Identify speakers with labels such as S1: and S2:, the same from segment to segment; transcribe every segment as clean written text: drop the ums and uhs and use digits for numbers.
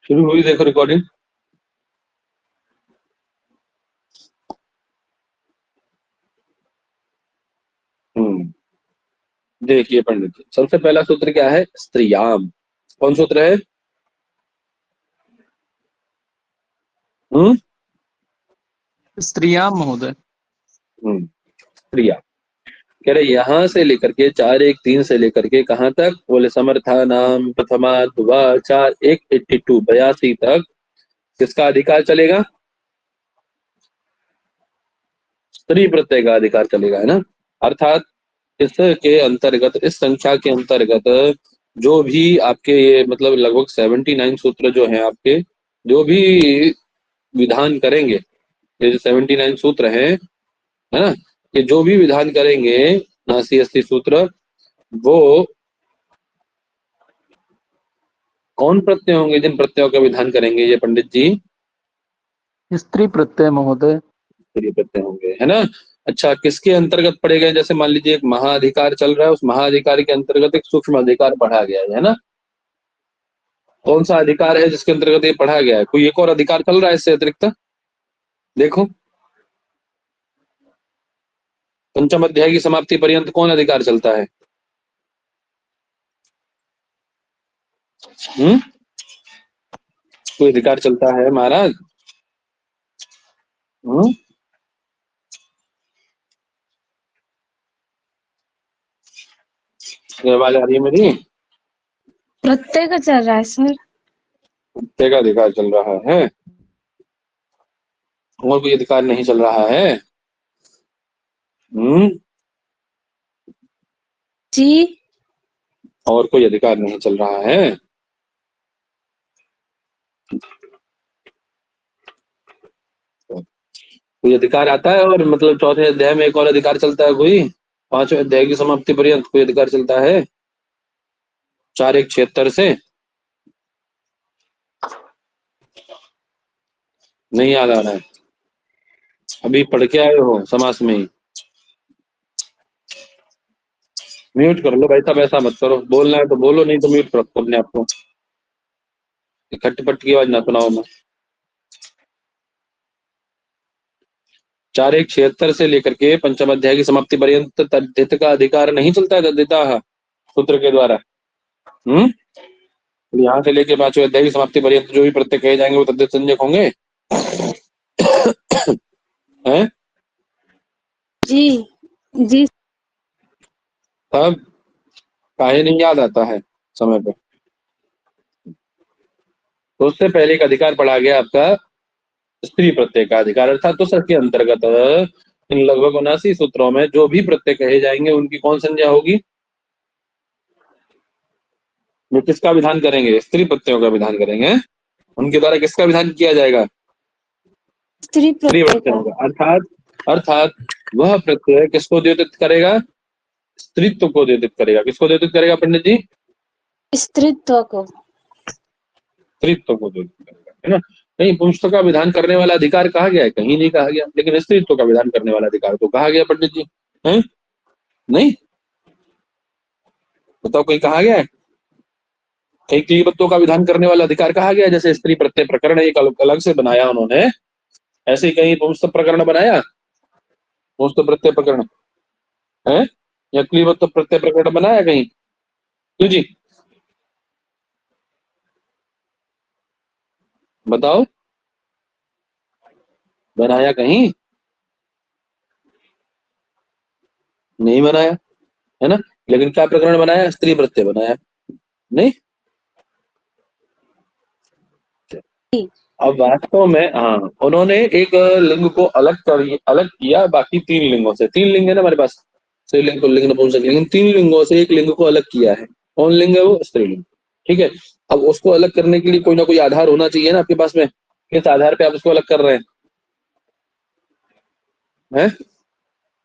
S1: शुरू हुई, देखो रिकॉर्डिंग। देखिए पंडित जी, सबसे पहला सूत्र क्या है? स्त्रियाम। कौन सूत्र है? हम्म
S2: स्त्रियां महोदय।
S1: स्त्रिया। कह रहे यहाँ से लेकर के 4-1-3 से लेकर के कहाँ तक? बोले समर्था नाम प्रथमा दुआ 4-1-82 82 तक किसका अधिकार चलेगा? स्त्री प्रत्यय का अधिकार चलेगा, है ना। अर्थात इसके अंतर्गत, इस संख्या के अंतर्गत जो भी आपके ये मतलब लगभग 79 सूत्र जो हैं आपके, जो भी विधान करेंगे, ये जो 79 सूत्र हैं, है ना, ये जो भी विधान करेंगे 79-80 सूत्र, वो कौन प्रत्यय होंगे जिन प्रत्ययों का विधान करेंगे ये पंडित जी?
S2: स्त्री प्रत्यय महोदय।
S1: स्त्री प्रत्यय होंगे, है ना। अच्छा, किसके अंतर्गत पड़े गए? जैसे मान लीजिए एक महाअधिकार चल रहा है, उस महाअधिकार के अंतर्गत एक सूक्ष्म अधिकार पढ़ा गया है ना। कौन सा अधिकार है जिसके अंतर्गत ये पढ़ा गया है? कोई एक और अधिकार चल रहा है इससे अतिरिक्त? देखो, पंचम अध्याय की समाप्ति पर्यंत कौन अधिकार चलता है? हम्म कोई अधिकार चलता है महाराज? हम्म ये आवाज आ रही है मेरी?
S3: प्रत्यय का चल रहा है सर।
S1: प्रत्यय का अधिकार चल रहा है, और कोई अधिकार नहीं चल रहा है? हम्म
S3: जी।
S1: और कोई अधिकार नहीं चल रहा है? कोई अधिकार आता है और मतलब चौथे अध्याय में एक और अधिकार चलता है कोई? पांचवें अध्याय की समाप्ति पर्यंत कोई अधिकार चलता है 4-1-76 से? नहीं याद आ रहा है? अभी पढ़ के आए हो समास में ही? म्यूट कर लो भाई साहब, ऐसा मत करो, बोलना है तो बोलो, नहीं तो म्यूट कर रखो अपने आप को, खटपट की आवाज ना सुनाओ। मैं 4-1-76 से लेकर के पंचम अध्याय की समाप्ति पर्यंत तद्धित का अधिकार नहीं चलता है, तद्धिता सूत्र के द्वारा। यहाँ से लेके पांचवें अध्याय की समाप्ति पर्यंत जो भी प्रत्यय कहे जाएंगे वो तद्धित संज्ञक होंगे, हैं?
S3: जी। जी।
S1: तब काहे नहीं याद आता है समय पे? तो उससे पहले एक अधिकार पढ़ा गया आपका स्त्री प्रत्यय का अधिकार, अर्थात तो के अंतर्गत इन लगभग 79 सूत्रों में जो भी प्रत्यय कहे जाएंगे उनकी कौन संज्ञा होगी? वो किसका विधान करेंगे? स्त्री प्रत्ययों का विधान करेंगे। उनके द्वारा किसका विधान किया जाएगा?
S3: स्त्री
S1: स्त्री
S3: प्रत्यय
S1: प्रत्ययों
S3: का।
S1: का। अर्थात अर्थात वह प्रत्यय किसको द्योतित करेगा? स्त्रीत्व को द्योतित करेगा। किसको द्योतित करेगा पंडित जी?
S3: स्त्रीत्व को।
S1: स्त्रीत्व को द्योतित करेगा, है ना। कहीं पुंसत्व का विधान करने वाला अधिकार कहा गया है? कहीं नहीं कहा गया, लेकिन स्त्रीत्व का विधान करने वाला अधिकार तो कहा गया पंडित जी, है? नहीं बताओ, कहीं कहा गया है? कहीं क्लीबत्व का विधान करने वाला अधिकार कहा गया है? जैसे स्त्री प्रत्यय प्रकरण एक अलग से बनाया उन्होंने, ऐसे ही कहीं पुंसत्व प्रकरण बनाया? पुंसत्व प्रत्यय प्रकरण है या क्लीबत्व प्रत्यय प्रकरण बनाया कहीं? क्यों जी, बताओ, बनाया कहीं? नहीं बनाया, है ना। लेकिन क्या प्रकरण बनाया? स्त्री प्रत्यय बनाया, नहीं। अब वास्तव में हाँ, उन्होंने एक लिंग को अलग किया बाकी 3 लिंगों से। 3 लिंग है ना हमारे पास, स्त्रीलिंग पुल्लिंग नपुंसक लिंग, 3 लिंगों से एक लिंग को अलग किया है। कौन लिंग है वो? स्त्रीलिंग, ठीक है। अब उसको अलग करने के लिए कोई ना कोई आधार होना चाहिए ना आपके पास में। किस आधार पे आप उसको अलग कर रहे हैं?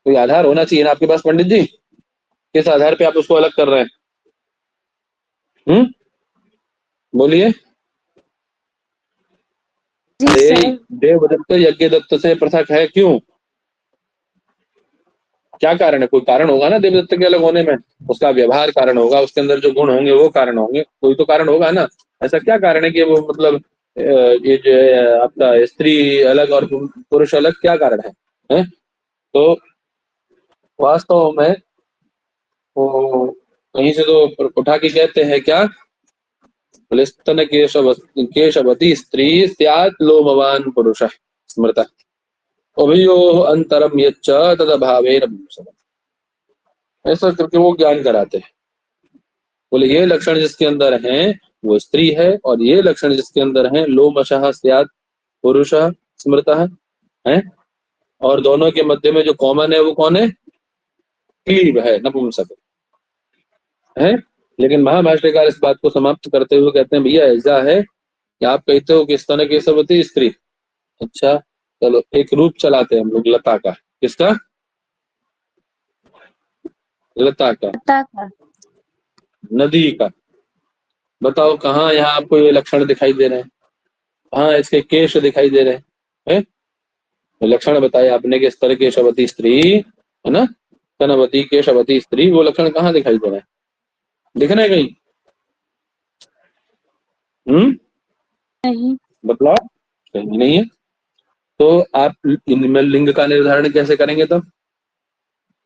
S1: कोई आधार होना चाहिए ना आपके पास पंडित जी। किस आधार पे आप उसको अलग कर रहे हैं? बोलिए।
S3: जी
S1: अरे
S3: सर।
S1: देवदत्त यज्ञ दत्त से पृथक है, क्यों? क्या कारण है? कोई कारण होगा ना देवदत्त के अलग होने में। उसका व्यवहार कारण होगा, उसके अंदर जो गुण होंगे वो कारण होंगे, कोई तो कारण होगा ना। ऐसा क्या कारण है कि वो मतलब ये जो है आपका स्त्री अलग और पुरुष अलग, क्या कारण है? तो वास्तव में वो कहीं से तो उठा के कहते हैं क्या, बोले स्तन केशवती स्त्री स्यात् लोमवान पुरुष स्मृता उभयो अंतरम यच्च तदभावेन भूषणम्। ऐसा करके वो ज्ञान कराते हैं। बोले ये लक्षण जिसके अंदर है वो स्त्री है, और ये लक्षण जिसके अंदर है लोमशः स्यात् पुरुष स्मृतः है, और दोनों के मध्य में जो कॉमन है वो कौन है? क्लीब है, नपुंसक है। लेकिन महाभाष्यकार इस बात को समाप्त करते हुए कहते हैं भैया ऐसा है कि आप कहते हो कि स्तन केशवती स्त्री, अच्छा चलो एक रूप चलाते हैं हम लोग लता का। किसका? लता का,
S3: लता का।
S1: नदी का। बताओ कहाँ यहाँ आपको ये लक्षण दिखाई दे रहे हैं? कहाँ इसके केश दिखाई दे रहे हैं? लक्षण बताए आपने कि स्तन केशवती स्त्री है ना, स्तनवती केशवती स्त्री, वो लक्षण कहाँ दिखाई दे रहे हैं? दिख रहे हैं कहीं?
S3: नहीं।
S1: बतलाओ, कहीं नहीं है। तो आप इनमें लिंग का निर्धारण कैसे करेंगे तब?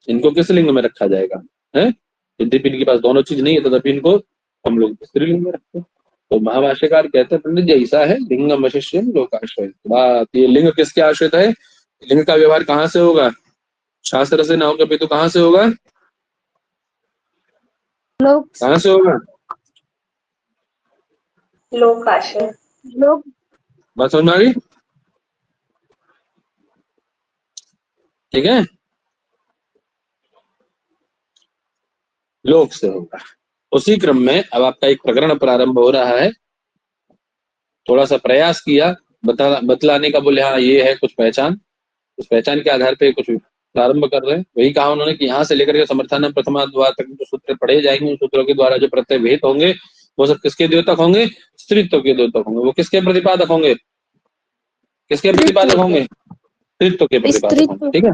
S1: इनको किस लिंग में रखा जाएगा? है यद्यपि इनके पास दोनों चीज नहीं है तथापि इनको हम लोग स्त्रीलिंग में रखते हैं। तो महाभाष्यकार कहते हैं पंडित जी ऐसा है, लिंगम वशिष्यम लोकाश्रय। बात ये लिंग किसके आश्रित है? लिंग का व्यवहार कहाँ से होगा? शास्त्र से ना होगा भी तो कहाँ से होगा?
S3: लोक
S1: कहाँ से होगा?
S3: लोकाश्रय। लोक।
S1: बात समझ में आ गई? ठीक है, लोक से होगा। उसी क्रम में अब आपका एक प्रकरण प्रारंभ हो रहा है। थोड़ा सा प्रयास किया बतलाने का, बोले हाँ ये है कुछ पहचान, उस पहचान के आधार पे कुछ प्रारंभ कर रहे हैं। वही कहा उन्होंने कि यहाँ से लेकर के समर्थन प्रथमा द्वार तक जो सूत्र पढ़े जाएंगे उन सूत्रों के द्वारा जो प्रत्यय भेद होंगे वो सब किसके द्योतक होंगे? स्त्रीत्व के द्योतक होंगे। वो किसके प्रतिपादक होंगे? किसके प्रतिपादक होंगे? स्त्रीत्व के प्रतिपादक होंगे। ठीक है,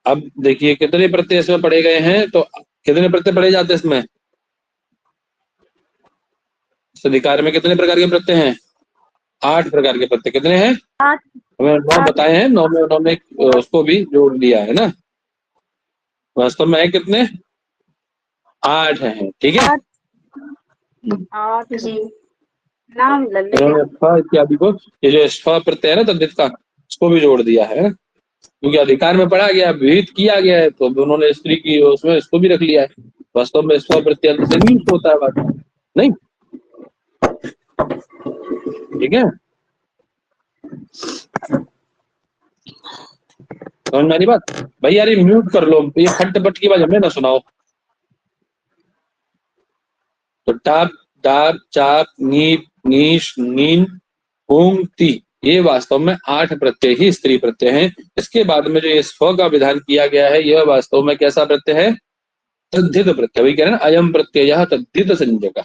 S1: अब देखिए कितने प्रत्यय इसमें पढ़े गए हैं, तो कितने प्रत्यय पढ़े जाते हैं इसमें? इस अधिकार में कितने प्रकार के प्रत्यय हैं? 8 प्रकार के प्रत्यय। कितने हैं?
S3: 8।
S1: हमें 9 बताए हैं, 9 में उसको भी जोड़ दिया है ना। वास्तव में है कितने? 8 हैं। ठीक है,
S3: 8 जी। नाम
S1: उन्होंने स्व इत्यादि को, ये जो स्व प्रत्यय है ना तद्धित का, उसको भी जोड़ दिया है, क्योंकि अधिकार में पढ़ा गया, विहित किया गया है, तो उन्होंने स्त्री की उसमें इसको भी रख लिया है। वास्तव में स्व प्रत्यय से नियुक्त होता है बात, नहीं? ठीक है, समझ में आ रही बात? भाई यार ये म्यूट कर लो, ये खट पट की बात हमें ना सुनाओ। तो टाप डाप चाप नीप नीश नीन होंग ती, ये वास्तव में 8 प्रत्यय ही स्त्री प्रत्यय हैं। इसके बाद में जो ये स्व का विधान किया गया है यह वास्तव में कैसा प्रत्यय है? तद्धित प्रत्यय। वही कह रहे हैं ना, अयम प्रत्यय तद्धित संज्ञक,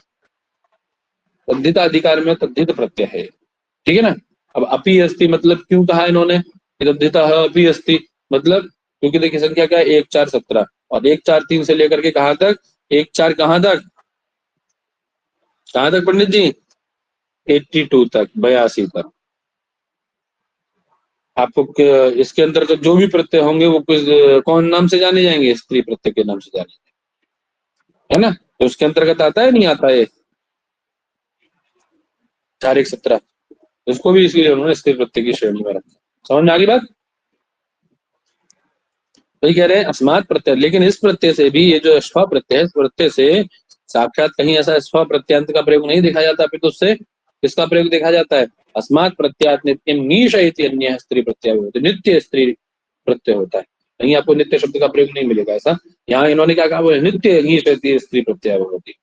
S1: तद्धित अधिकार में तद्धित प्रत्यय है। ठीक है ना। अब अपी अस्ति मतलब क्यों कहा इन्होंने तद्धित अपी अस्ति? मतलब क्योंकि देखिए संख्या क्या है? 1 4 17, और 1 4 3 से लेकर के कहां तक? 1 4 कहां तक? कहां तक पंडित जी? 82 तक, 82 तक। आपको इसके अंतर्गत जो भी प्रत्यय होंगे वो किस कौन नाम से जाने जाएंगे? स्त्री प्रत्यय के नाम से जाने जाएंगे, है ना। तो उसके अंतर्गत आता है नहीं आता है 4 1 17, उसको भी इसलिए उन्होंने स्त्री प्रत्यय की श्रेणी में रखा। समझ में आ गई बात? वही कह रहे हैं अस्मात् प्रत्यय। लेकिन इस प्रत्यय से भी ये जो स्व प्रत्यय है, इस प्रत्यय से साक्षात कहीं ऐसा स्व प्रत्यंत का प्रयोग नहीं देखा जाता, फिर तो उससे किसका प्रयोग देखा जाता है? अस्मात् प्रत्यात नित्यम नीश अन्य स्त्री प्रत्यय होते, नित्य स्त्री प्रत्यय होता है। कहीं आपको नित्य शब्द का प्रयोग नहीं मिलेगा ऐसा। यहाँ इन्होंने क्या कहा? वो नित्य नीश स्त्री प्रत्यय होती,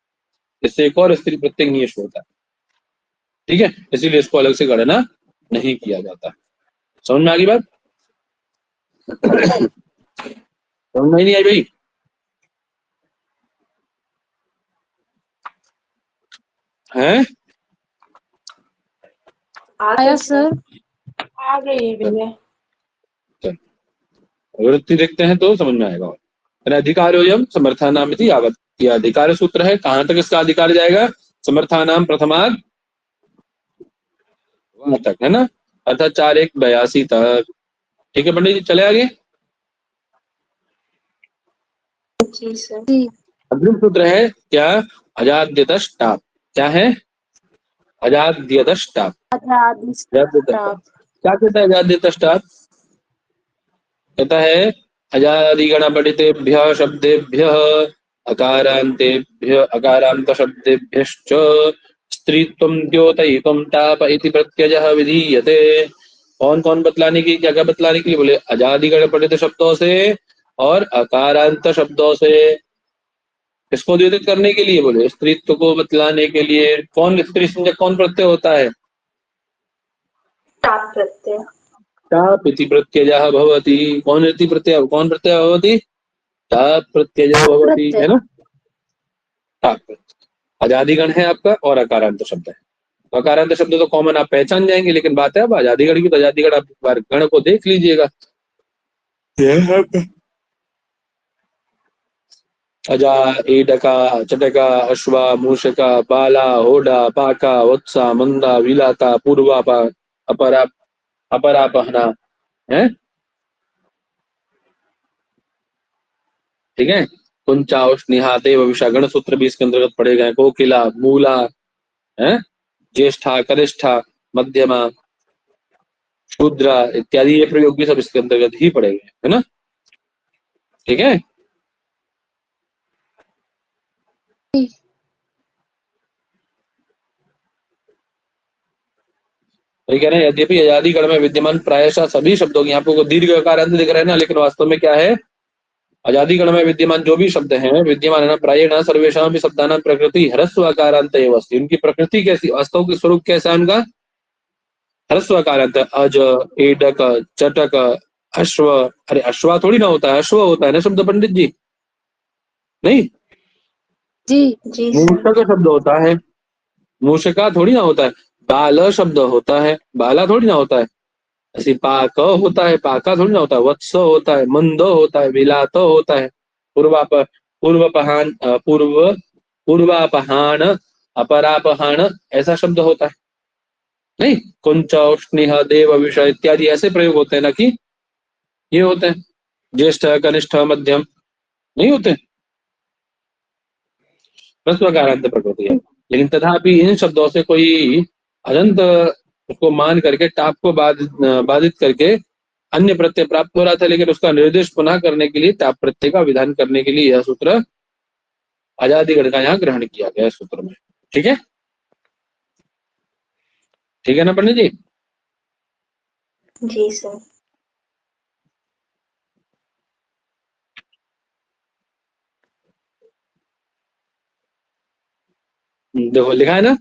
S1: इससे एक और स्त्री प्रत्यय नीश होता है। ठीक है, इसीलिए इसको अलग से गणना नहीं किया जाता। समझ में आ गई बात? समझ में नहीं आई भाई? हैं?
S3: आया सर।
S4: आ गई भैया।
S1: वृत्ति देखते हैं तो समझ में आएगा। अधिकारोयम समर्थानाम इति यावत्, ये अधिकार सूत्र है। कहां तक इसका अधिकार जाएगा? समर्थानाम प्रथमाद वहां तक, है ना, अर्थात 4-1-82 तक। ठीक है पंडित जी, चले आगे।
S3: जी सर।
S1: अग्रिम सूत्र है क्या? अजाद्यतष्टाप। क्या है? अजाद्यतष्टाप।
S3: अजादिष्टाप।
S1: क्या कहता है अजाद्यतष्टाप? कहता है अजादिगण पठितेभ्यः शब्देभ्यः अकारांतेभ्य अकारांत शब्देभ्यश्च स्त्रीत्वं द्योतयितुं टाप इति प्रत्ययः विधीयते। कौन कौन बतलाने की, क्या क्या बतलाने के लिए? बोले अजादिगण पठित शब्दों से और अकारांत शब्दों से। इसको द्योतित करने के लिए, बोले स्त्रीत्व को बतलाने के लिए। कौन स्त्री संज्ञक कौन प्रत्यय होता है?
S3: टाप प्रत्यय।
S1: टाप इति प्रत्ययः भवति। कौन इति प्रत्यय, कौन प्रत्यय भवति? टाप प्रत्ययः भवति, है ना। टाप प्रत्यय अजादिगण है आपका और अकारांत शब्द है। अकारांत शब्द तो कॉमन आप पहचान जाएंगे, लेकिन बात है अब अजादिगण की। तो अजादिगण आप एक बार गण को देख लीजिएगा। अजा, एडका, चटका, अश्वा, मूषका, बाला, होडा, पाका, वत्सा, मंदा, विलाता, पूर्वापा, अपरा, अपरापहना, है। ठीक है। कुंचा, उष्णिहा, देव, विषा, गण सूत्र भी इसके अंतर्गत पड़े गए। कोकिला, मूला, है, ज्येष्ठा, कनिष्ठा, मध्यमा, शूद्रा इत्यादि ये प्रयोग भी सब इसके अंतर्गत ही पड़ेंगे, है ना। ठीक है। तो कह रहे हैं यद्यपि अजादिगण में विद्यमान प्रायशः सभी शब्दों की, आपको दीर्घ अकारांत दिख रहे हैं ना, लेकिन वास्तव में क्या है? अजादिगण में विद्यमान जो भी शब्द हैं, विद्यमान है ना, प्रायेण सर्वेषां भी शब्दानां प्रकृति ह्रस्व अकारांत एव अस्ति। उनकी प्रकृति कैसी, वास्तव की स्वरूप कैसा है उनका? ह्रस्व अकारांत। अज, एडक, चटक, अश्व। अरे अश्वा थोड़ी ना होता है, अश्व होता है ना शब्द पंडित जी, नहीं।
S3: जी
S1: मूषक शब्द होता है, मूषका थोड़ी ना होता है। बाल शब्द होता है, बाला थोड़ी ना होता है। ऐसी पाक होता है, पाका थोड़ी ना होता है। वत्स होता है, मंद होता है, विलात होता है। पूर्वाप पूर्वपहान पूर्वापहान, अपरापहान ऐसा शब्द होता है, नहीं। कुंच, उष्णिह, देव, विषय इत्यादि ऐसे प्रयोग होते हैं ना, कि ये होते हैं। ज्येष्ठ, कनिष्ठ, मध्यम नहीं होते, ह्रस्वकारांत प्रकृति है। लेकिन तथापि इन शब्दों से कोई अनंत उसको मान करके, टाप को बाधित करके अन्य प्रत्यय प्राप्त हो रहा था, लेकिन उसका निर्देश पुनः करने के लिए टाप प्रत्यय का विधान करने के लिए यह सूत्र अजादिगण का यहाँ ग्रहण किया गया सूत्र में। ठीक है, ठीक है ना पंडित जी।
S3: जी सर।
S1: देखो लिखा है ना,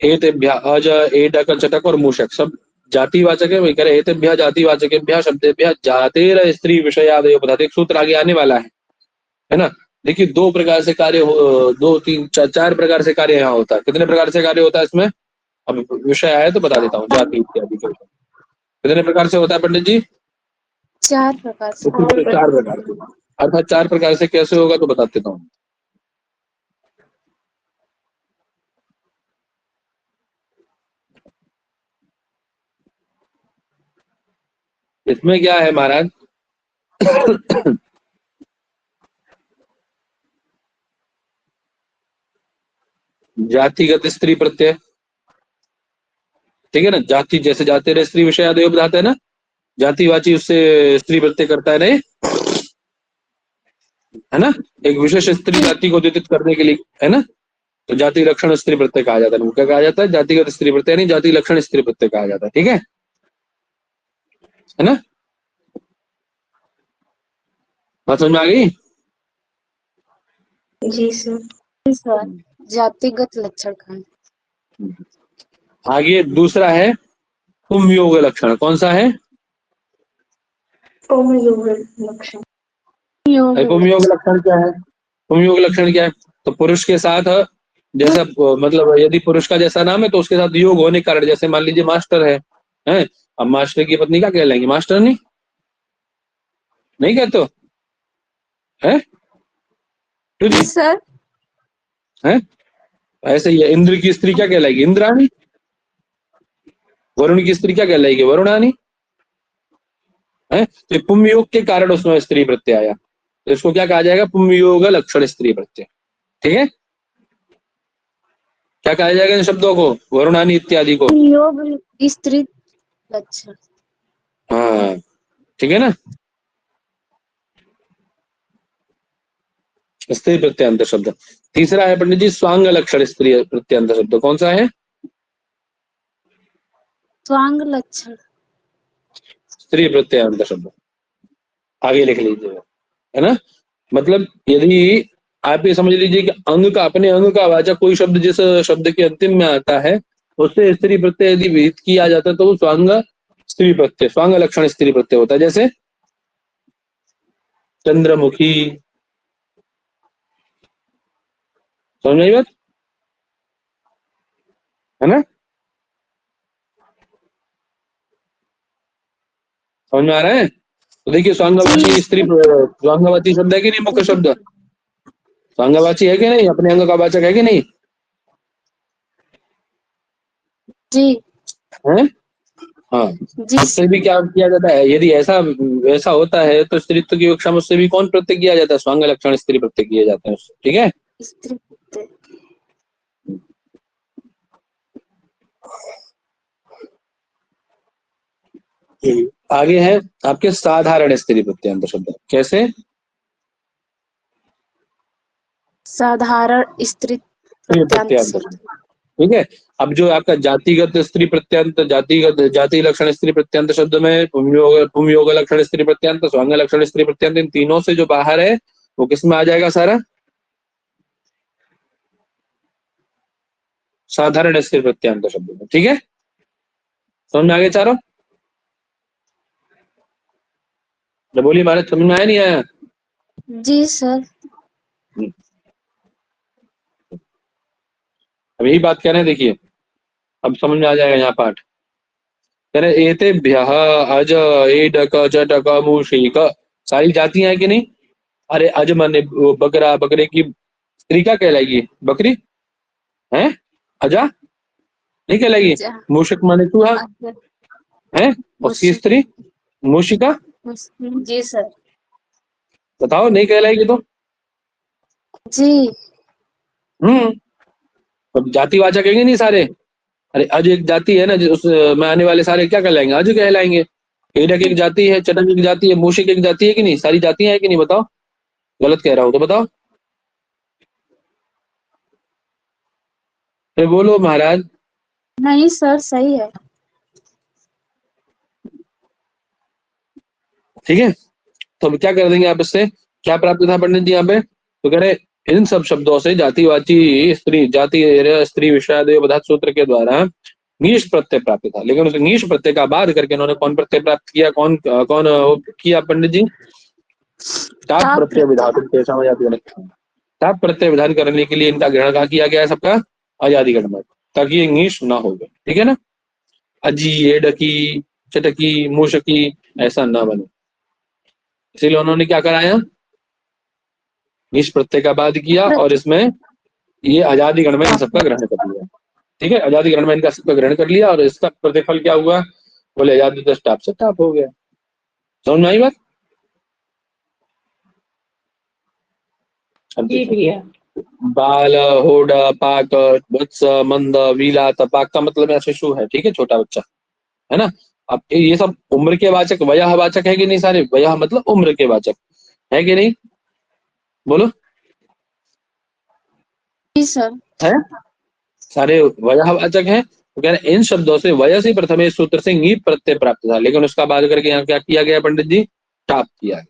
S1: एतेभ्य अज, एडक, चटक और मूषक सब जातिवाचक है। वही करे एतेभ्य जातिवाचकेभ्य शब्देभ्य जातेर स्त्री विषयादयो पदार्थ। एक सूत्र आगे आने वाला है ना। देखिए दो प्रकार से कार्य दो तीन चार प्रकार से कार्य यहाँ होता है। कितने प्रकार से कार्य होता है इसमें? अब विषय आया तो बता देता हूँ। जाति इत्यादि के कितने प्रकार से होता है पंडित जी?
S3: 4 प्रकार से।
S1: 4 प्रकार से। अर्थात 4 प्रकार से कैसे होगा तो बता देता हूँ। इसमें क्या है महाराज? जातिगत स्त्री प्रत्यय, ठीक है ना। जाति जैसे जाते रहे स्त्री विषय आदि बताते हैं ना, जातिवाची उससे स्त्री प्रत्यय करता है, नहीं है ना। एक विशेष स्त्री जाति को द्योतित करने के लिए, है ना। तो जाति लक्षण स्त्री प्रत्यय कहा जाता है। क्या कहा जाता है? जातिगत स्त्री प्रत्यय नहीं, जाति लक्षण स्त्री प्रत्यय कहा जाता है। ठीक है ना। बात समझ में आ गई?
S3: जी सर। जातिगत लक्षण का
S1: आगे दूसरा है पुंयोग लक्षण। कौन सा है?
S3: पुंयोग लक्षण।
S1: पुंयोग लक्षण क्या है? पुंयोग लक्षण क्या है? तो पुरुष के साथ जैसा, मतलब यदि पुरुष का जैसा नाम है तो उसके साथ योग होने के कारण, जैसे मान लीजिए मास्टर है, हैं? अब मास्टर की पत्नी क्या कहलाएंगी? मास्टर नहीं, नहीं कहते हो? है टू
S3: जी
S1: जी
S3: सर।
S1: है। ऐसे ही है, इंद्र की स्त्री क्या कहलाएगी? इंद्राणी। वरुण की स्त्री क्या कहलाएगी? वरुणानी। है तो पुम योग के कारण उसमें स्त्री प्रत्यय आया, तो इसको क्या कहा जाएगा? पुम योग लक्षण स्त्री प्रत्यय। ठीक है, क्या कहा जाएगा इन शब्दों को? वरुणानी इत्यादि को।
S3: योग स्त्री लक्षण।
S1: हाँ ठीक है ना, स्त्री प्रत्यंत शब्द। तीसरा है पंडित जी स्वांग लक्षण स्त्री प्रत्यंत शब्द, कौन सा है?
S3: स्वांग लक्षण।
S1: स्त्री प्रत्यंत शब्द, आगे लिख लीजिएगा, है ना। मतलब यदि आप ये समझ लीजिए कि अंग का, अपने अंग का वाचक कोई शब्द जिस शब्द के अंतिम में आता है उससे स्त्री प्रत्यय यदि विहित किया जाता है तो वो स्वांग स्त्री प्रत्यय, स्वांग लक्षण स्त्री प्रत्यय होता है। जैसे चंद्रमुखी, समझ में आई बात, है ना? समझ में आ रहा है? तो देखिए स्वांगवाची स्त्री, स्वांगवाची शब्द है कि नहीं? मुख्य शब्द स्वांगवाची है कि नहीं? अपने अंग का वाचक है कि नहीं?
S3: जी
S1: है हाँ।
S3: जी
S1: उससे भी क्या किया जाता है? यदि ऐसा वैसा होता है तो स्त्रीत्व की विवक्षा में उससे भी कौन प्रत्यय किया जाता है? स्वांग लक्षण स्त्री प्रत्यय किए जाते हैं उससे। ठीक है,
S3: स्त्री प्रत्यय।
S1: आगे है आपके साधारण स्त्री प्रत्यय शब्द। कैसे?
S3: साधारण स्त्री
S1: स्त्री
S3: प्रत्यंत
S1: प्रत्यय
S3: शब्द।
S1: शब्द। ठीक है, अब जो आपका जातिगत स्त्री प्रत्यंत, जातिगत जाति लक्षण स्त्री प्रत्यंत शब्द में पुंयोग लक्षण स्त्री प्रत्यंत, स्वांग लक्षण स्त्री प्रत्यंत, इन तीनों से जो बाहर है वो किस में आ जाएगा? सारा साधारण स्त्री प्रत्यंत शब्द में। ठीक है, समझ में आ गए चारों? जब बोली महाराज, समझ में आया नहीं आया?
S3: जी सर।
S1: अब यही बात कह रहे हैं, देखिए अब समझ में आ जाएगा यहाँ पाठ। कह रहे एतेभ्यः अज एडक जटक मूषिक, सारी जातियां हैं कि नहीं? अरे अज माने वो बकरा, बकरे की स्त्री क्या कहलाएगी? बकरी है। अजा नहीं कहलाएगी।
S3: अच्छा।
S1: मूषक माने चूहा
S3: अच्छा।
S1: है, उसकी
S3: मुझसे।
S1: स्त्री मूषिका।
S3: जी सर।
S1: बताओ नहीं कहलाएगी तो?
S3: जी
S1: अब जातिवाचक है कि नहीं सारे? अरे अज एक जाति है ना, उस में आने वाले सारे क्या कहलाएंगे? अज कहलाएंगे। एडक एक जाति है, चटक एक जाति है, मूषिक एक जाति है कि नहीं? सारी जातियां है कि नहीं? बताओ, गलत कह रहा हूं तो बताओ, फिर बोलो महाराज।
S3: नहीं सर, सही है।
S1: ठीक है, तो अब क्या कर देंगे आप इससे? क्या प्राप्त था पंडित जी यहाँ पे? तो कह रहे इन सब शब्दों से जातिवाची स्त्री, जाति स्त्री विषयादय पदार्थ सूत्र के द्वारा नीश प्रत्यय प्राप्त था, लेकिन उस नीश प्रत्यय का बाद करके इन्होंने कौन प्रत्यय प्राप्त किया? कौन कौन किया पंडित जी? ताप
S3: ताप
S1: प्रत्यय
S3: प्रत्यय।
S1: विधातुम तेषाम अजादिगण। ताप प्रत्यय विधान करने के लिए इनका ग्रहण कहाँ किया गया है? सबका अजादिगण में, ताकि ये नीश ना हो गए। ठीक है ना, अजी एडकी चटकी मूषकी ऐसा ना बने, इसीलिए उन्होंने क्या कराया? नीश प्रत्यय का बाद किया और इसमें ये आजादी गण में इन सबका ग्रहण कर लिया। ठीक है, आजादी गण में इनका सबका ग्रहण कर लिया और इसका प्रतिफल क्या हुआ? बोले आजादी दस टाप से टाप हो गया। समझ में आई बात? अब देखिए, बाल होड पाक वत्स मंद वीला तपाक का मतलब है शिशु है। ठीक है, छोटा बच्चा है ना। अब ये सब उम्र के वाचक, वयः वाचक है कि नहीं? सारे वयः मतलब उम्र के वाचक है कि नहीं? बोलो,
S3: जी सर।
S1: है सारे वयः वाचक हैं। तो कह रहे इन शब्दों से वयस ही प्रथम इस सूत्र से ङीप प्रत्यय प्राप्त था, लेकिन उसका बाद करके यहाँ क्या किया गया पंडित जी? टाप किया गया।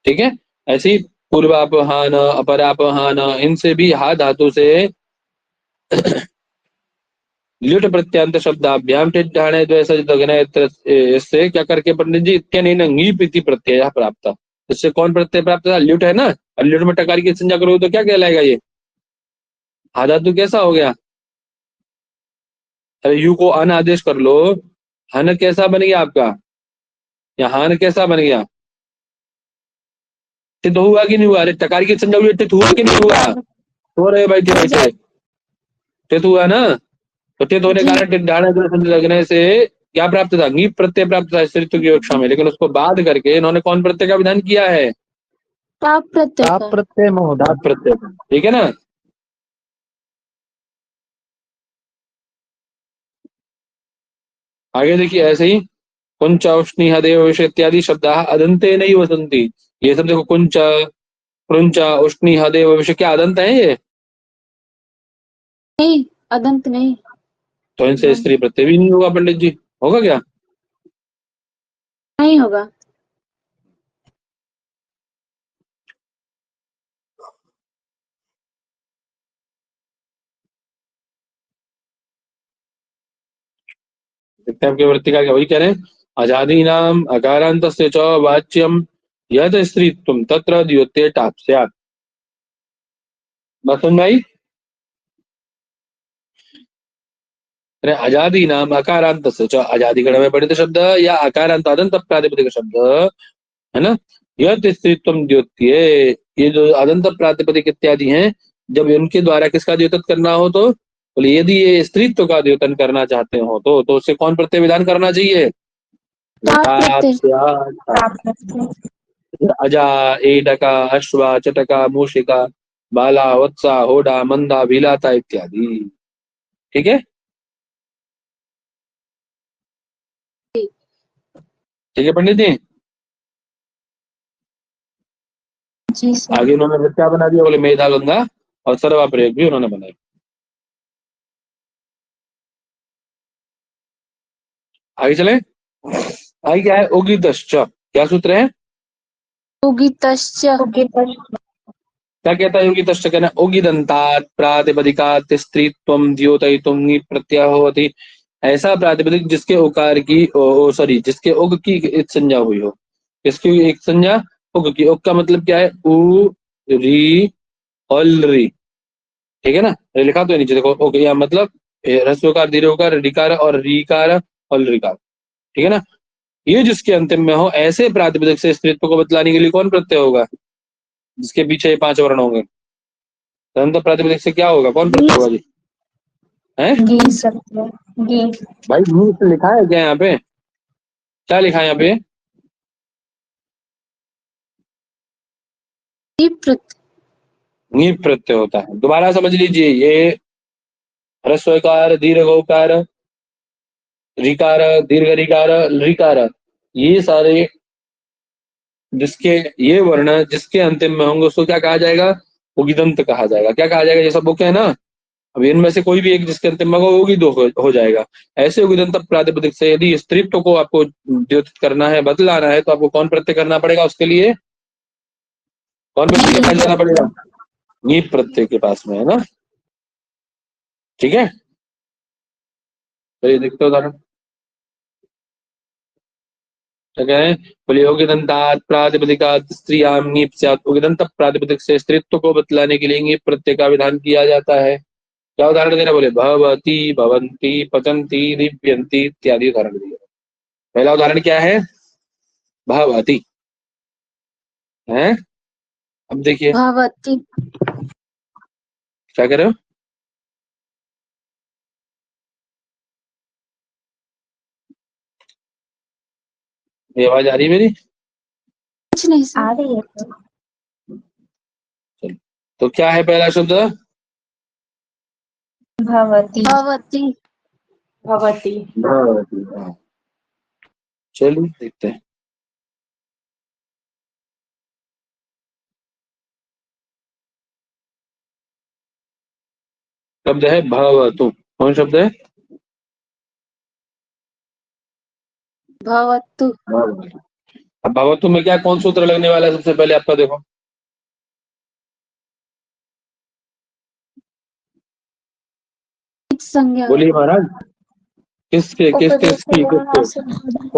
S1: ठीक है, ऐसे ही पूर्वापहान अपरापहान, इनसे भी हा धातु से ल्युट प्रत्यांत शब्दाभ्याम टिड्ढाणे इससे क्या करके पंडित जी? इत्यनेन ङीप इति प्रत्यय प्राप्त। इससे कौन प्रत्यय प्राप्त था? ल्युट है ना, और ल्युट में टकार की संज्ञा करोगे तो क्या कहलाएगा? ये हा धातु कैसा हो गया? अरे यू को अन आदेश कर लो, हन कैसा बन गया आपका? या हान कैसा बन गया? टित हुआ कि नहीं हुआ? अरे टकार की संज्ञा हुई, टित हुआ कि नहीं हुआ? हो रहे बैठे बैठे टित हुआ ना, तो टित होने के
S3: जी।
S1: कारण टित ढाणा ग्रह संधि लगने से क्या प्राप्त था? ङीप प्रत्यय प्राप्त था स्त्रीत्व की कक्षा में, लेकिन उसको बाध करके इन्होंने कौन प्रत्यय का विधान किया है?
S3: टाप प्रत्यय
S2: टाप
S3: का।
S2: प्रत्यय महोदय।
S1: टाप प्रत्यय का, ठीक है ना। आगे देखिए ऐसे ही कुंच औष्णि हदेव विषय इत्यादि शब्द अदंते नहीं वसंती। ये सब देखो, कुंच कृंच उष्णि हदेव विषय, क्या अदंत है ये?
S3: नहीं, अदंत नहीं।
S1: तो इनसे स्त्री प्रत्यय भी नहीं होगा पंडित जी, होगा क्या?
S3: नहीं होगा।
S1: आपके वृत्ति का क्या वही कह रहे हैं, आजादी नाम अकारांत से च वाच्यम यद स्त्रीत्वम तत्र द्योत्य टाप स्यात्। बात समझ में आई? अरे आजादी नाम अकारांत से च, आजादी गण में पढ़ित शब्द या अकारांत अदंत प्रातिपदिक शब्द है ना, यद स्त्रीत्वम द्योत्य, ये जो अदंत प्रातिपदिक इत्यादि हैं, जब इनके द्वारा किसका द्योतन करना हो तो बोले यदि ये स्त्रीत्व का द्योतन करना चाहते हो तो उससे कौन प्रत्यय विधान करना चाहिए?
S3: टाप प्रत्यय।
S1: अजा एडका अश्वा चटका मूषिका बाला वत्सा होडा मंदा भीलाता इत्यादि, ठीक है। ठीक है पंडित जी।
S3: जी सर।
S1: आगे उन्होंने फिर क्या बना दिया? बोले मेधा गंगा और सर्वा प्रयोग भी उन्होंने बनाया। आगे चले, आगे क्या है? उगितश्च, क्या सूत्र है?
S3: उगितश्च।
S1: क्या कहता है उगितश्च? कहना उगिदंतात प्रातिपदिकात् स्त्रीत्वं द्योतयितुं ङी प्रत्यय होति। ऐसा प्रातिपदिक जिसके उकार की सॉरी जिसके उग की एक संज्ञा हुई हो। किसकी एक संज्ञा? उग की। उग का मतलब क्या है? उ री अल री, ठीक है ना। ये लिखा तो है नीचे देखो, ओके, या मतलब ह्रस्वकार दीर्घकार ऋकार और रीकार और ऋकार, ठीक है ना। ये जिसके अंतिम में हो, ऐसे प्रातिपदिक से स्त्रीत्व को बतलाने के लिए कौन प्रत्यय होगा? जिसके पीछे ये 5 वर्ण होंगे। तदंत प्रातिपदिक से क्या होगा? कौन प्रत्यय होगा जी? है भाई, मुंह से लिखा है क्या यहाँ पे? क्या लिखा है यहाँ पे? ङीप प्रत्यय होता है। दोबारा समझ लीजिए, ये ह्रस्वकार दीर्घोकार ऋकार दीर्घ ऋकार ऋकार, ये सारे जिसके ये वर्ण जिसके अंतिम में होंगे उसको क्या कहा जाएगा? उगिदंत कहा जाएगा। क्या कहा जाएगा? ये सब बुक है ना, अब इनमें से कोई भी एक जिसके अंतिम में होगा वो दो हो जाएगा। ऐसे उगिदंत प्रातिपदिक से यदि स्त्रीत्व को आपको द्योतित करना है, बदलाना है, तो आपको कौन प्रत्यय करना पड़ेगा? उसके लिए कौन प्रत्यय के पास जाना पड़ेगा? ङीप प्रत्यय के पास में, है ना, ठीक है। तो ये देखते हो उदाहरण क्या कह रहे हैं? बोलिए उगिदंतात प्रातिपदिकात् स्त्रियां ङीप स्यात्। उगिदंत प्रातिपदिक से स्त्रीत्व को बतलाने के लिए ङीप प्रत्यय का विधान किया जाता है। क्या उदाहरण दे रहे? बोले भवति भवंती पतंती दीप्यंती इत्यादि उदाहरण दिए। पहला उदाहरण क्या है? भवति है। अब देखिए
S3: भवती।
S1: क्या कह रहे हो? ये आवाज आ रही है मेरी?
S3: कुछ नहीं सर। आ रही है।
S1: चलो, तो क्या है पहला शब्द?
S3: भवती। भवती।
S1: भवती, हाँ। चलिए देखते हैं। शब्द है भवतु। कौन शब्द है?
S3: भवतु।
S1: भवतु। अब भवतु में क्या कौन सूत्र लगने वाला है? सबसे पहले आपका देखो,
S3: संज्ञा।
S1: बोलिए महाराज। किसके किसके किसकी किसके?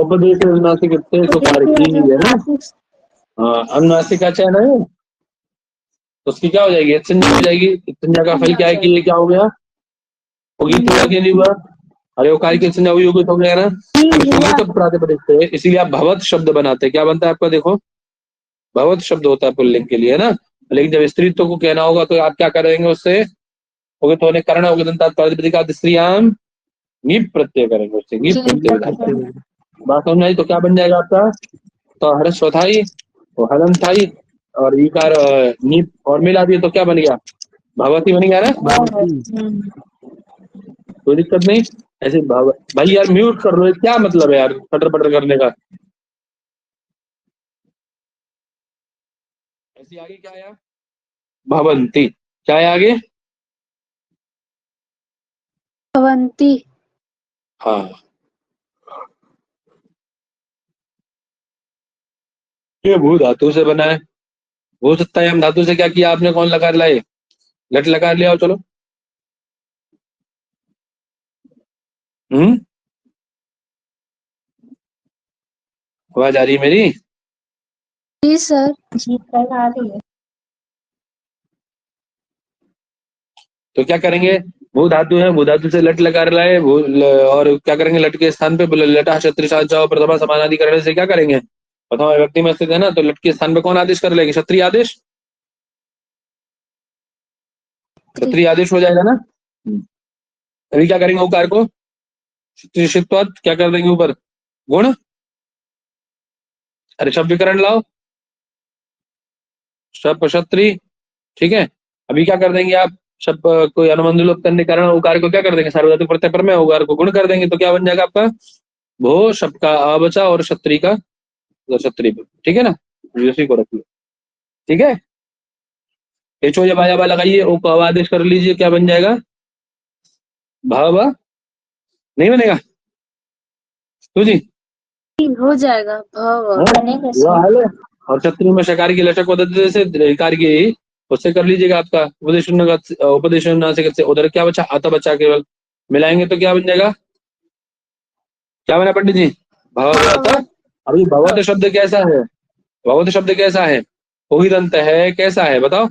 S1: उपदेश अनुनासिक सुकार की, है ना। हाँ, अनुनासिक का चयन है तो उसकी क्या हो जाएगी? संज्ञा हो जाएगी। संज्ञा का फल क्या है कि ये क्या हो गया? उगित हुआ कि नहीं हुआ? अरे उकार की संज्ञा हुई, उगित हो गया ना। अब उगित प्रातिपदिक से इसीलिए आप भवत शब्द बनाते हैं। क्या बनता है आपका? देखो, भवत शब्द होता है पुल्लिंग के लिए, है ना। लेकिन जब स्त्रीत्व को कहना होगा तो आप क्या करेंगे उससे, होगे तो करण होगे दंतात प्रातिपदिका स्त्रियाम नीप प्रत्यय करेंगे, उससे नीप प्रत्यय विधान। बात समझ आई? तो क्या बन जाएगा आपका, तो हर्ष चौथाई तो हलन थाई और ईकार नीप और मिला दिए तो क्या बन गया, भगवती बन गया ना। कोई दिक्कत नहीं। ऐसे भाई यार म्यूट कर लो, क्या मतलब है यार पटर पटर करने का। ऐसे आगे क्या आया, भवंती, क्या है आगे,
S3: भवंती।
S1: हाँ ये भू धातु से बना है, हो सकता है हम धातु से क्या किया आपने, कौन लगा लाए, लट लगा लिया, चलो। हम्म, आवाज आ रही है मेरी?
S3: जी सर, जी सर आ रही है।
S1: तो क्या करेंगे, भू धातु है, भू धातु से लट लगा लाए और क्या करेंगे, लट के स्थान पे लटा क्षत्रिय जाओ प्रथमा समानाधिकरण से क्या करेंगे, प्रथमा विभक्ति में स्थित है ना, तो लट के स्थान पे कौन आदेश कर लेंगे, क्षत्रिय आदेश, क्षत्रिय आदेश हो जाएगा ना। अभी क्या करेंगे, उकार को क्षत्रियत्वात् क्या कर देंगे ऊपर, गुण, अरे शब्द विकरण लाओ, शब्द क्षत्रिय, ठीक है। अभी क्या कर देंगे आप, शब्द कोई अनुबंध लोप करने के कारण उकार को क्या कर देंगे, सार्वधातुक प्रत्यय पर में उकार को गुण कर देंगे, तो क्या बन जाएगा आपका, भो शब्द का आ बचा और क्षत्रिय का क्षत्रिय, ठीक है ना, उसी को रख लो, ठीक है। एचो जब आया लगाइए, ओ को आदेश कर लीजिए, क्या बन जाएगा, भाव नहीं बनेगा तो जी,
S3: हो जाएगा भव बनेगा
S1: वह हाल है। और क्षत्रिय में शकार की लचक पद्धति से कार की उससे कर लीजिएगा आपका उपदेश से उधर क्या बचा, आता बचा, केवल मिलाएंगे तो क्या बन जाएगा, क्या बना पंडित जी, भगवत। अभी भगवत शब्द कैसा है, भगवत शब्द कैसा है, उहिदंत है, कैसा है बताओ,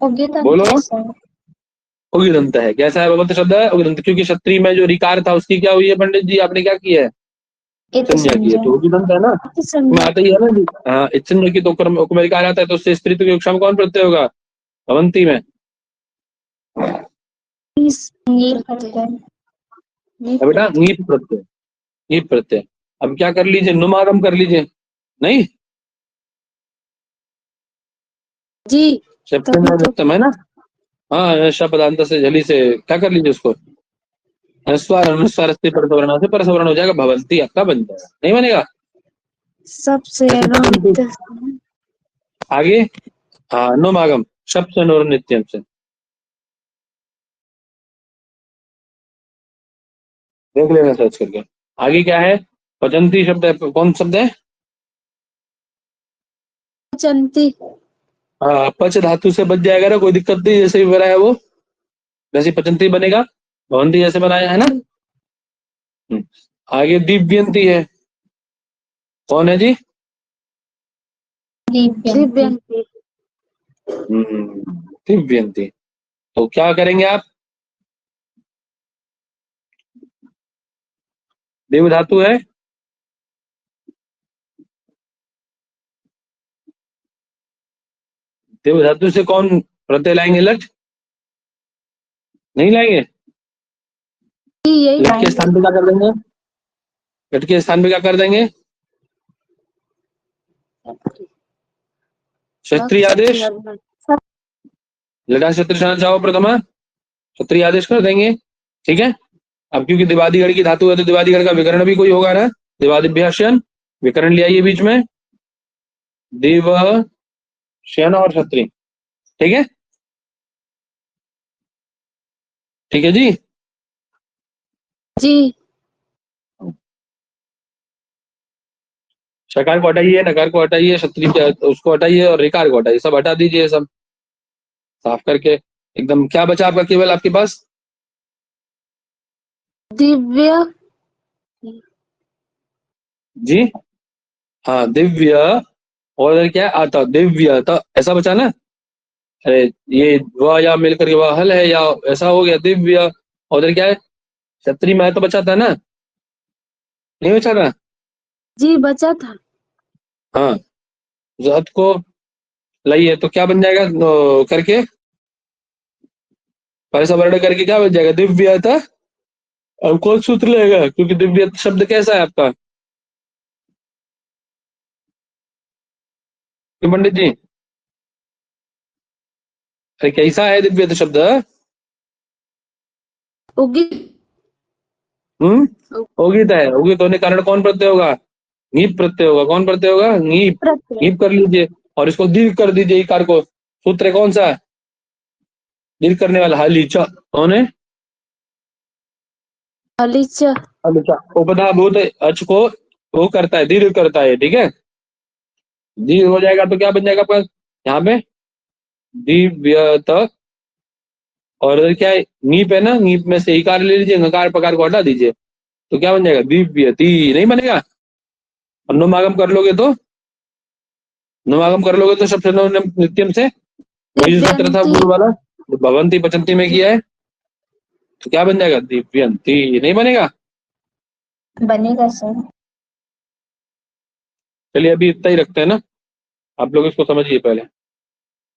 S1: बोलो, उगिदंत है, कैसा है भगवत शब्द है, उगिदंत, क्योंकि क्षत्रिय में जो रिकार था उसकी क्या हुई है पंडित जी, आपने क्या किया है, संज्ञा की है, तो उगिदंत है ना, में आता ही है ना जी। हाँ, इच्छन की तो उपमेयकार आता है, तो उससे स्त्रीत्व की कक्षा में कौन प्रत्यय होगा, भवंती में, बेटा नीप प्रत्यय, नीप प्रत्यय। अब क्या कर लीजिए, नुमागम कर लीजिए, नहीं
S3: जी
S1: सप्तम है ना, हाँ शब्दांत से झली से क्या कर लीजिए उसको, अनुस्वार अनुस्वार से परसवर्ण से परसवर्ण हो जाएगा, भवंती आपका बन जाएगा, नहीं बनेगा
S3: सबसे
S1: आगे, हाँ नुमागम शब्द से नूर नित्यम से, देख लेना सर्च करके। आगे क्या है, पचंती शब्द है, कौन शब्द है,
S3: चंती।
S1: हाँ पच धातु से बच जाएगा ना, कोई दिक्कत नहीं, जैसे भी बनाया वो वैसे पचंती बनेगा, भवंती जैसे बनाया है ना। आगे दिव्यंती है, कौन है जी,
S3: दिव्यंती।
S1: दिव्यंती, तो क्या करेंगे आप, देव धातु है, देव धातु से कौन प्रत्यय लाएंगे, लट नहीं लाएंगे, लट के स्थान पे क्या कर देंगे, लट के स्थान पे क्या कर देंगे, क्षत्रिय आदेश, लटा क्षत्रिय जाओ प्रथमा क्षत्रिय आदेश कर देंगे, ठीक है। अब क्योंकि दिवादिगढ़ की धातु है तो दिवादिगढ़ का विकर्ण भी कोई होगा ना, दिवादिभ्यासन विकर्ण ले आइए बीच में, दिव शयन और क्षत्रिय, ठीक है, ठीक है जी
S3: जी।
S1: शकार को हटाइए, नकार को हटाइए, क्षत्रिय उसको हटाइए और रिकार को हटाइए, सब हटा दीजिए, सब साफ करके एकदम। क्या बचा आपका, केवल आपके पास
S3: दिव्य
S1: जी, हाँ दिव्य, और क्या आता दिव्य, तो ऐसा बचा ना, अरे ये वह या मिलकर के वह हल है, या ऐसा हो गया दिव्य, और क्या है, क्षत्रिय में तो बचा था ना, नहीं बचा था,
S3: जी बचा था।
S1: हाँ, जत को लाइए तो क्या बन जाएगा करके, पैसा वर्ण करके क्या बन जाएगा? दिव्यता। अब कौन सूत्र लेगा, क्योंकि दिव्य शब्द कैसा है आपका क्यों पंडित जी? अरे कैसा है दिव्य शब्द?
S3: उगी
S1: उगित है। उगित होने के कारण कौन प्रत्यय होगा? नीप प्रत्यय होगा। कौन प्रत्यय होगा? नीप।
S3: प्रत्यय
S1: नीप कर लीजिए और इसको दीर्घ कर दीजिए इकार को। सूत्र कौन सा है दीर्घ करने वाला? हलीचा। कौन है?
S3: हलिच
S1: हलीचा। उपधा भूत अच को वो करता है, दीर्घ करता है, ठीक है। दीर्घ हो जाएगा तो क्या बन जाएगा आपका यहाँ पे? दिव्यत। और इधर क्या है? नीप है ना, नीप में से इकार ले लीजिए, नकार पकार को हटा दीजिए, तो क्या बन जाएगा? दिव्यति। नहीं बनेगा? और नुमागम कर लोगे तो, नुमागम कर लोगे तो सबसे नित्यम से वही जो सूत्र था
S3: दिव्यंती
S1: पूर्व वाला जो भवंती पचंती में किया है, तो क्या बन जाएगा? दिव्यंती। नहीं बनेगा?
S3: बनेगा सर।
S1: चलिए अभी इतना ही रखते हैं ना, आप लोग इसको समझिए पहले।